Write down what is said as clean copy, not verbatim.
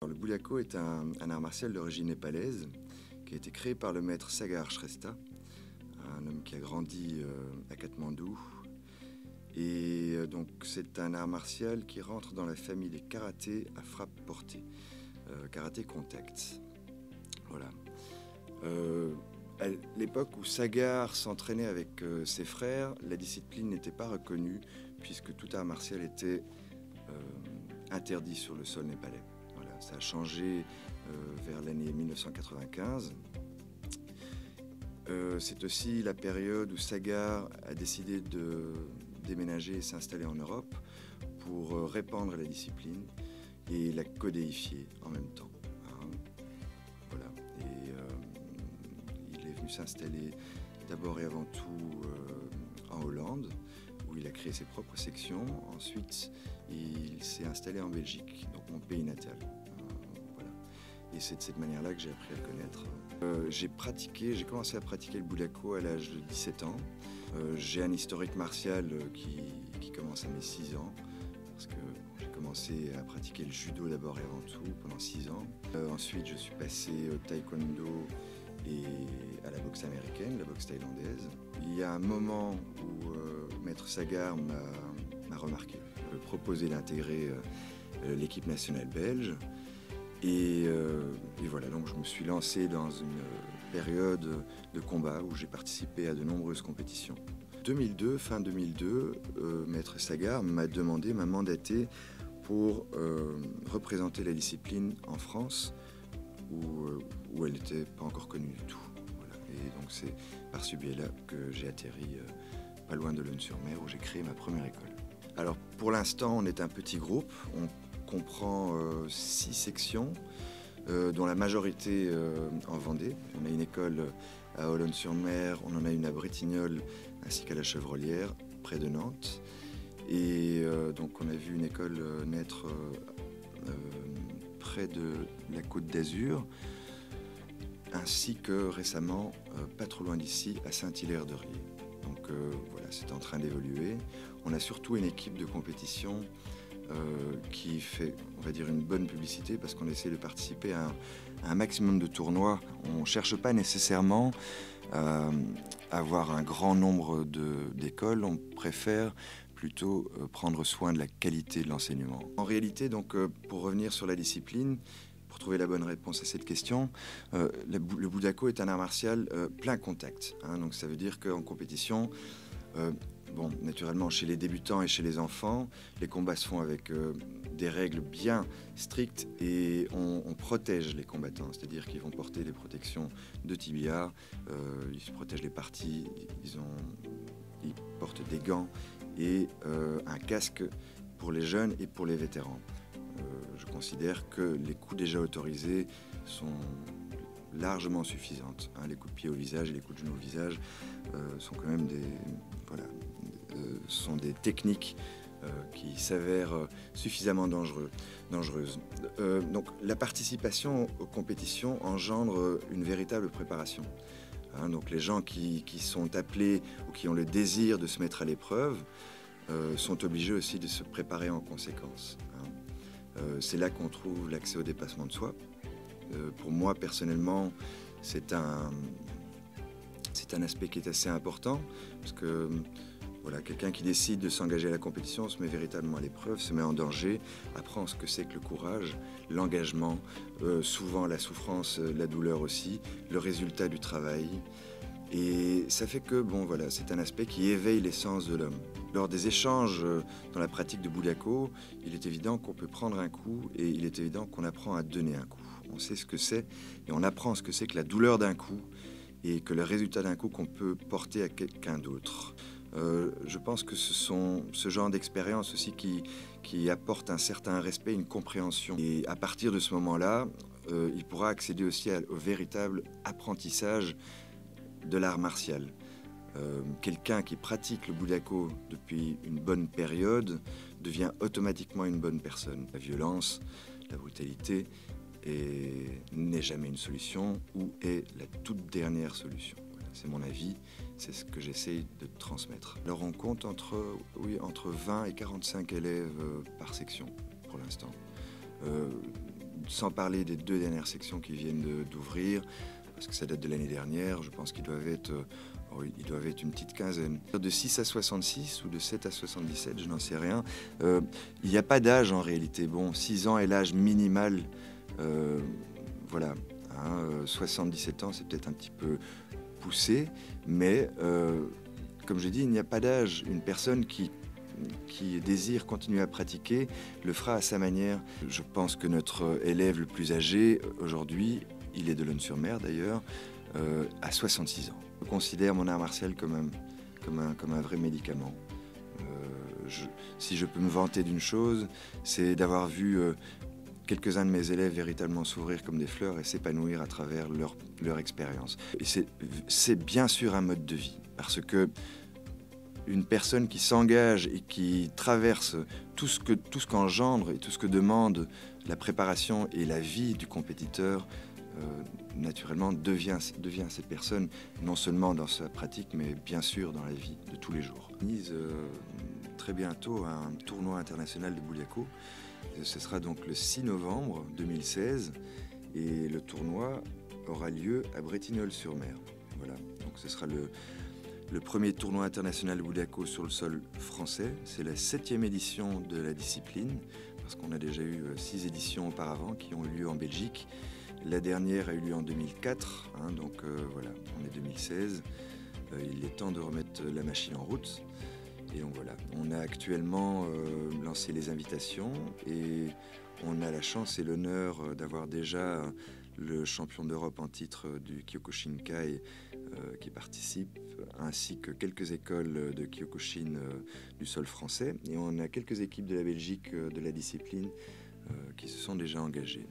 Le Bouliaco est un art martial d'origine népalaise qui a été créé par le maître Sagar Shrestha, un homme qui a grandi à Katmandou. Et donc c'est un art martial qui rentre dans la famille des karatés à frappe portée, karaté contact. Voilà. À l'époque où Sagar s'entraînait avec ses frères, la discipline n'était pas reconnue puisque tout art martial était interdit sur le sol népalais. Voilà, ça a changé vers l'année 1995. C'est aussi la période où Sagar a décidé de déménager et s'installer en Europe pour répandre la discipline et la codéifier en même temps. Voilà. Et il est venu s'installer d'abord et avant tout en Hollande, où il a créé ses propres sections. Ensuite, il s'est installé en Belgique, donc mon pays natal. Voilà. Et c'est de cette manière-là que j'ai appris à le connaître. J'ai commencé à pratiquer le Bouliaco à l'âge de 17 ans. J'ai un historique martial qui commence à mes 6 ans, parce que j'ai commencé à pratiquer le judo d'abord et avant tout pendant 6 ans. Ensuite, je suis passé au taekwondo et à la boxe américaine, la boxe thaïlandaise. Il y a un moment où Maître Sagar m'a remarqué, m'a proposé d'intégrer l'équipe nationale belge. Et voilà, donc je me suis lancé dans une période de combat où j'ai participé à de nombreuses compétitions. Fin 2002, Maître Sagar m'a mandaté pour représenter la discipline en France où elle n'était pas encore connue du tout. Voilà. Et donc c'est par ce biais-là que j'ai atterri pas loin de Leun-sur-Mer où j'ai créé ma première école. Alors pour l'instant, on est un petit groupe. On comprend 6 sections, dont la majorité en Vendée. On a une école à Olonne-sur-Mer, on en a une à Bretignolles ainsi qu'à la Chevrolière, près de Nantes. Et donc on a vu une école naître près de la Côte d'Azur, ainsi que récemment, pas trop loin d'ici, à Saint-Hilaire-de-Riez. Donc voilà, c'est en train d'évoluer. On a surtout une équipe de compétition qui fait, on va dire, une bonne publicité parce qu'on essaie de participer à un maximum de tournois. On ne cherche pas nécessairement à avoir un grand nombre d'écoles, on préfère plutôt prendre soin de la qualité de l'enseignement. En réalité, donc, pour revenir sur la discipline, pour trouver la bonne réponse à cette question, le Bouliaco est un art martial plein contact. Donc ça veut dire qu'en compétition, bon, naturellement, chez les débutants et chez les enfants, les combats se font avec des règles bien strictes et on protège les combattants. C'est-à-dire qu'ils vont porter des protections de tibia, ils se protègent les parties, ils portent des gants et un casque pour les jeunes et pour les vétérans. Je considère que les coups déjà autorisés sont largement suffisantes. Les coups de pied au visage et les coups de genoux au visage sont quand même sont des techniques qui s'avèrent suffisamment dangereuses. Donc la participation aux compétitions engendre une véritable préparation. Donc les gens qui sont appelés ou qui ont le désir de se mettre à l'épreuve sont obligés aussi de se préparer en conséquence. C'est là qu'on trouve l'accès au dépassement de soi. Pour moi, personnellement, c'est un aspect qui est assez important parce que voilà, quelqu'un qui décide de s'engager à la compétition se met véritablement à l'épreuve, se met en danger, apprend ce que c'est que le courage, l'engagement, souvent la souffrance, la douleur aussi, le résultat du travail. Et ça fait que bon, voilà, c'est un aspect qui éveille l'essence de l'homme. Lors des échanges dans la pratique de Bouliaco, il est évident qu'on peut prendre un coup et il est évident qu'on apprend à donner un coup. On sait ce que c'est et on apprend ce que c'est que la douleur d'un coup et que le résultat d'un coup qu'on peut porter à quelqu'un d'autre. Je pense que ce sont ce genre d'expérience aussi qui apporte un certain respect, une compréhension. Et à partir de ce moment-là, il pourra accéder aussi au véritable apprentissage de l'art martial. Quelqu'un qui pratique le Bouliaco depuis une bonne période devient automatiquement une bonne personne. La violence, la brutalité n'est jamais une solution ou est la toute dernière solution. Voilà, c'est mon avis, c'est ce que j'essaye de transmettre. Alors on compte entre 20 et 45 élèves par section pour l'instant. sans parler des 2 dernières sections qui viennent d'ouvrir, parce que ça date de l'année dernière, je pense qu'ils doivent être, ils doivent être une petite quinzaine. De 6 à 66 ou de 7 à 77, je n'en sais rien. Il n'y a pas d'âge en réalité. Bon, 6 ans est l'âge minimal. Voilà. 77 ans, c'est peut-être un petit peu poussé, mais comme je dis, il n'y a pas d'âge. Une personne qui désire continuer à pratiquer le fera à sa manière. Je pense que notre élève le plus âgé aujourd'hui, il est de Lonne-sur-Mer d'ailleurs, à 66 ans. Je considère mon art martial comme un vrai médicament. Si je peux me vanter d'une chose, c'est d'avoir vu quelques-uns de mes élèves véritablement s'ouvrir comme des fleurs et s'épanouir à travers leur expérience. Et c'est bien sûr un mode de vie, parce que une personne qui s'engage et qui traverse tout ce qu'engendre et tout ce que demande la préparation et la vie du compétiteur, naturellement devient cette personne, non seulement dans sa pratique, mais bien sûr dans la vie de tous les jours. On organise très bientôt un tournoi international de Bouliaco. Ce sera donc le 6 novembre 2016 et le tournoi aura lieu à Bretignolles-sur-Mer. Voilà, donc ce sera le premier tournoi international de Bouliaco sur le sol français. C'est la 7e édition de la discipline, parce qu'on a déjà eu 6 éditions auparavant qui ont eu lieu en Belgique. La dernière a eu lieu en 2004, donc voilà, on est 2016. Il est temps de remettre la machine en route. Et donc voilà, on a actuellement lancé les invitations et on a la chance et l'honneur d'avoir déjà le champion d'Europe en titre du Kyokushinkai qui participe, ainsi que quelques écoles de Kyokushin du sol français. Et on a quelques équipes de la Belgique de la discipline qui se sont déjà engagées.